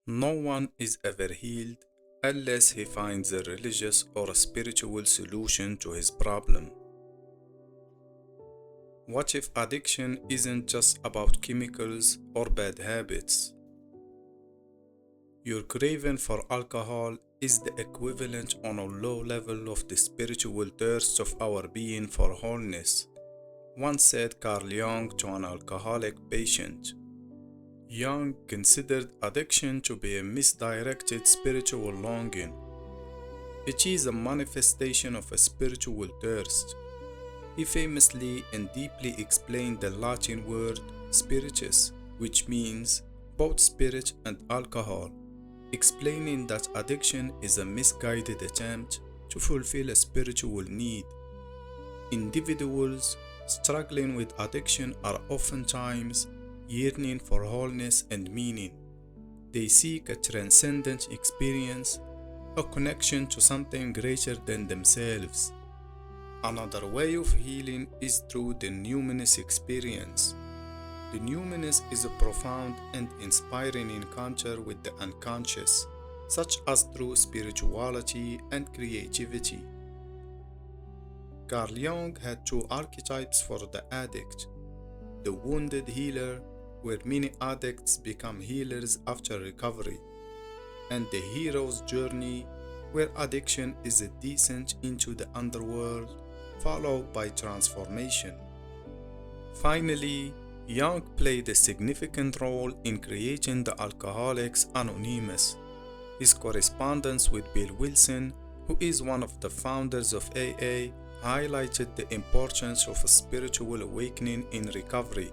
No one is ever healed unless he finds a religious or a spiritual solution to his problem. What if addiction isn't just about chemicals or bad habits? Your craving for alcohol is the equivalent on a low level of the spiritual thirst of our being for wholeness, once said Carl Jung to an alcoholic patient. Jung considered addiction to be a misdirected spiritual longing. It is a manifestation of a spiritual thirst. He famously and deeply explained the Latin word spiritus, which means both spirit and alcohol, explaining that addiction is a misguided attempt to fulfill a spiritual need. Individuals struggling with addiction are oftentimes yearning for wholeness and meaning. They seek a transcendent experience, a connection to something greater than themselves. Another way of healing is through the numinous experience. The numinous is a profound and inspiring encounter with the unconscious, such as through spirituality and creativity. Carl Jung had two archetypes for the addict: the wounded healer, where many addicts become healers after recovery, and the hero's journey, where addiction is a descent into the underworld followed by transformation. Finally, Jung played a significant role in creating the Alcoholics Anonymous. His correspondence with Bill Wilson, who is one of the founders of AA, highlighted the importance of a spiritual awakening in recovery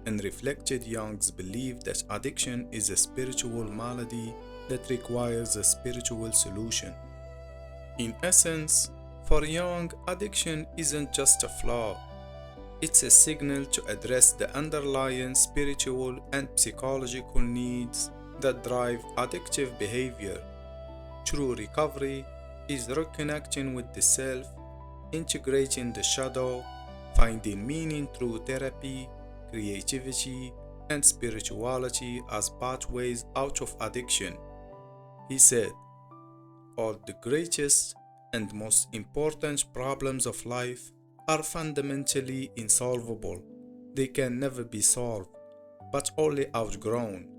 and reflected Jung's belief that addiction is a spiritual malady that requires a spiritual solution. In essence, for Jung, addiction isn't just a flaw. It's a signal to address the underlying spiritual and psychological needs that drive addictive behavior. True recovery is reconnecting with the self, integrating the shadow, finding meaning through therapy, creativity, and spirituality as pathways out of addiction. He said, "All the greatest and most important problems of life are fundamentally insolvable. They can never be solved, but only outgrown.